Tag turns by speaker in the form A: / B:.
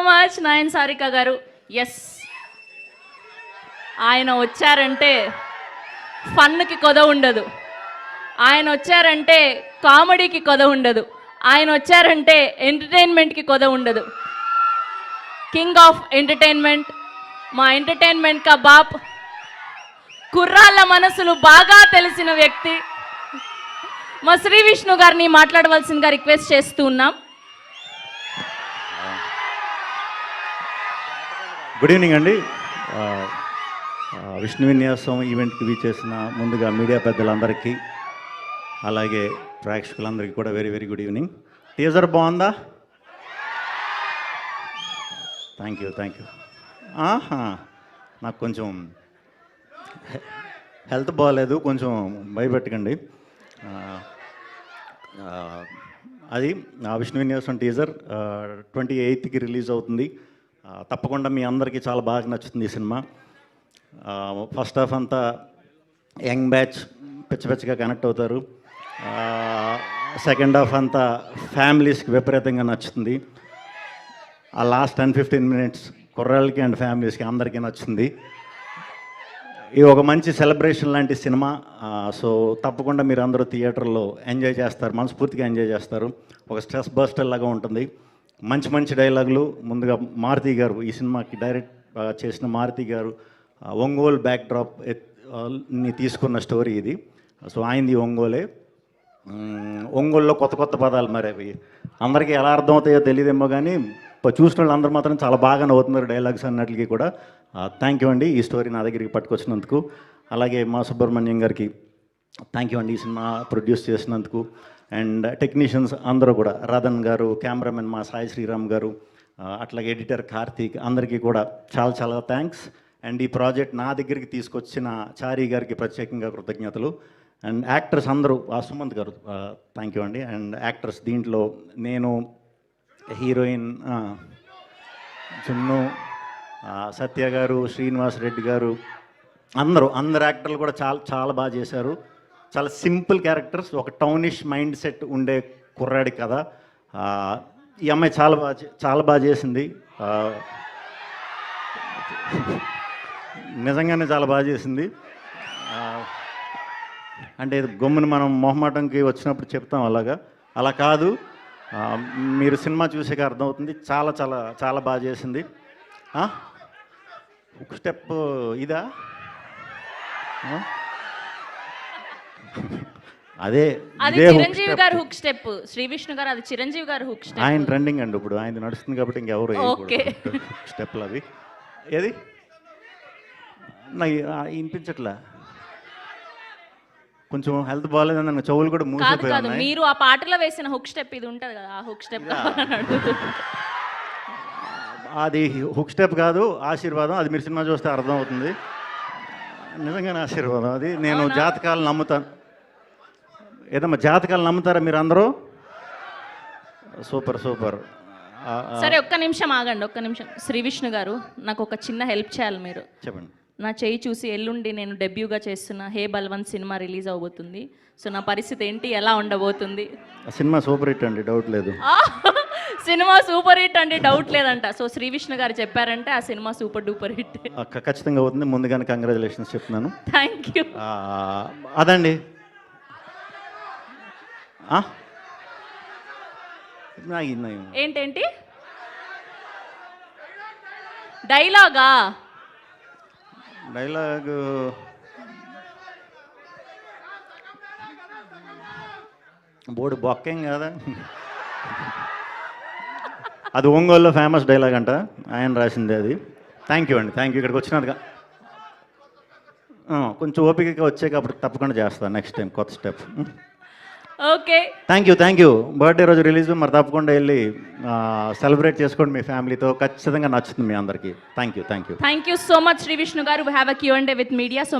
A: Much Nayan Sarika గారు. Yes, ఆయన వచ్చారంటే ఫన్కి కొద ఉండదు, ఆయన వచ్చారంటే కామెడీకి కొద ఉండదు, ఆయన వచ్చారంటే ఎంటర్టైన్మెంట్కి కొద ఉండదు. కింగ్ ఆఫ్ ఎంటర్టైన్మెంట్, మా ఎంటర్టైన్మెంట్ కా బాప్, కుర్రాళ్ళ మనసులు బాగా తెలిసిన వ్యక్తి మా శ్రీ విష్ణు గారిని మాట్లాడవలసిందిగా రిక్వెస్ట్ చేస్తూ ఉన్నాం.
B: గుడ్ ఈవినింగ్ అండి. విష్ణు విన్యాసం ఈవెంట్కి వీచేసిన ముందుగా మీడియా పెద్దలందరికీ, అలాగే ప్రేక్షకులందరికీ కూడా very very good evening. Teaser బాగుందా? Thank you. నాకు కొంచెం హెల్త్ బాగాలేదు, కొంచెం భయపెట్టకండి. అది విష్ణు విన్యాసం టీజర్ 28కి రిలీజ్ అవుతుంది. తప్పకుండా మీ అందరికీ చాలా బాగా నచ్చుతుంది ఈ సినిమా. ఫస్ట్ హాఫ్ అంతా యంగ్ బ్యాచ్ పిచ్చగా కనెక్ట్ అవుతారు. సెకండ్ హాఫ్ అంతా ఫ్యామిలీస్కి విపరీతంగా నచ్చుతుంది. ఆ లాస్ట్ 10-15 మినిట్స్ కుర్రాళ్ళకి అండ్ ఫ్యామిలీస్కి అందరికీ నచ్చుతుంది. ఇది ఒక మంచి సెలబ్రేషన్ లాంటి సినిమా. సో తప్పకుండా మీరు అందరూ థియేటర్లో ఎంజాయ్ చేస్తారు, మనస్ఫూర్తిగా ఎంజాయ్ చేస్తారు. ఒక స్ట్రెస్ బస్టర్ లాగా ఉంటుంది. మంచి డైలాగులు. ముందుగా మారుతి గారు, ఈ సినిమాకి డైరెక్ట్ చేసిన మారుతి గారు ఒంగోలు బ్యాక్డ్రాప్ ని తీసుకున్న స్టోరీ ఇది. సో ఆయనది ఒంగోలే. ఒంగోలులో కొత్త పదాలు, మరి అవి అందరికీ ఎలా అర్థమవుతాయో తెలియదేమో, కానీ చూసిన వాళ్ళు అందరూ మాత్రం చాలా బాగా నవ్వుతున్నారు డైలాగ్స్ అన్నట్లకి కూడా. థ్యాంక్ యూ అండి ఈ స్టోరీ నా దగ్గరికి పట్టుకొచ్చినందుకు. అలాగే మా సుబ్రహ్మణ్యం గారికి థ్యాంక్ యూ అండి ఈ సినిమా ప్రొడ్యూస్ చేసినందుకు. అండ్ టెక్నీషియన్స్ అందరూ కూడా, రాధన్ గారు, కెమెరామెన్ మా సాయి శ్రీరామ్ గారు, అట్లాగే ఎడిటర్ కార్తీక్, అందరికీ కూడా చాలా థ్యాంక్స్. అండ్ ఈ ప్రాజెక్ట్ నా దగ్గరికి తీసుకొచ్చిన చారీ గారికి ప్రత్యేకంగా కృతజ్ఞతలు. అండ్ యాక్టర్స్ అందరూ, సుమంత్ గారు థ్యాంక్ యూ అండి. అండ్ యాక్టర్స్ దీంట్లో నేను, హీరోయిన్ చున్ను, సత్య గారు, శ్రీనివాస్ రెడ్డి గారు, అందరూ యాక్టర్లు కూడా చాలా బాగా చేశారు. చాలా సింపుల్ క్యారెక్టర్స్, ఒక టౌనిష్ మైండ్ సెట్ ఉండే కుర్రాడి కదా. ఈ అమ్మాయి చాలా బాగా చేసింది. నిజంగానే చాలా బాగా చేసింది. అంటే గమ్మున మనం మొహమాటంకి వచ్చినప్పుడు చెప్తాం అలా కాదు. మీరు సినిమా చూసాక అర్థమవుతుంది. చాలా బాగా చేసింది. ఒక స్టెప్ ఇదా? అదే
A: చిరంజీవి గారు హుక్ స్టెప్, శ్రీ విష్ణు గారు అది చిరంజీవి గారు హుక్ స్టెప్.
B: ఆయన ట్రెండింగ్ అండి ఇప్పుడు, ఆయన నడుస్తుంది కాబట్టి ఇంకెవరు స్టెప్లు అవి. ఏది నాకు వినిపించట్లా, కొంచెం హెల్త్ బాగాలేదని నన్ను చెవులు కూడా మూసిపోయాయి.
A: మీరు ఆ పాటలో వేసిన హుక్ స్టెప్ ఇది ఉంటుంది కదా, ఆ హుక్ స్టెప్
B: అది హుక్ స్టెప్ కాదు, ఆశీర్వాదం. అది మీరు సినిమా చూస్తే అర్థం అవుతుంది. నిజంగానే ఆశీర్వాదం అది. నేను జాతకాలు నమ్ముతాను. ఏదమ్మా జాతకాలు నమ్ముతారా మీరు అందరూ? సూపర్.
A: సరే ఒక్క నిమిషం ఆగండి, ఒక్క నిమిషం. శ్రీ విష్ణు గారు, నాకు ఒక చిన్న హెల్ప్ చేయాలి మీరు.
B: చెప్పండి.
A: నా చేయి చూసి ఎల్లుండి నేను డెబ్యూగా చేస్తున్న హే బల్వంత్ సినిమా రిలీజ్ అవబోతుంది. సో నా పరిస్థితి ఏంటి, ఎలా ఉండబోతుంది?
B: సినిమా సూపర్ హిట్ అండి, డౌట్ లేదు.
A: సినిమా సూపర్ హిట్ అండి, డౌట్ లేదంట. సో శ్రీ విష్ణు గారు చెప్పారంటే ఆ సినిమా సూపర్ డూపర్ హిట్
B: ఖచ్చితంగా అవుతుంది. ముందుగానే కంగ్రాచులేషన్స్ చెప్తున్నాను.
A: Thank you.
B: అదండి.
A: ఏంటేంటి డైలాగు
B: బోర్డు బొక్కేం కదా. అది ఒంగోలులో ఫేమస్ డైలాగ్ అంట, ఆయన రాసింది అది. థ్యాంక్ యూ అండి, థ్యాంక్ యూ. ఇక్కడికి వచ్చినందుగా కొంచెం ఓపికగా వచ్చాక అప్పుడు తప్పకుండా చేస్తాను నెక్స్ట్ టైం కొత్త step.
A: Okay,
B: thank you. Birthday రోజు రిలీజ్, మరి తప్పకుండా వెళ్ళి సెలబ్రేట్ చేసుకోండి మీ ఫ్యామిలీతో. ఖచ్చితంగా నచ్చుతుంది మీ అందరికీ. Thank you
A: so much Shri Vishnu గారు. We have a Q&A with media. So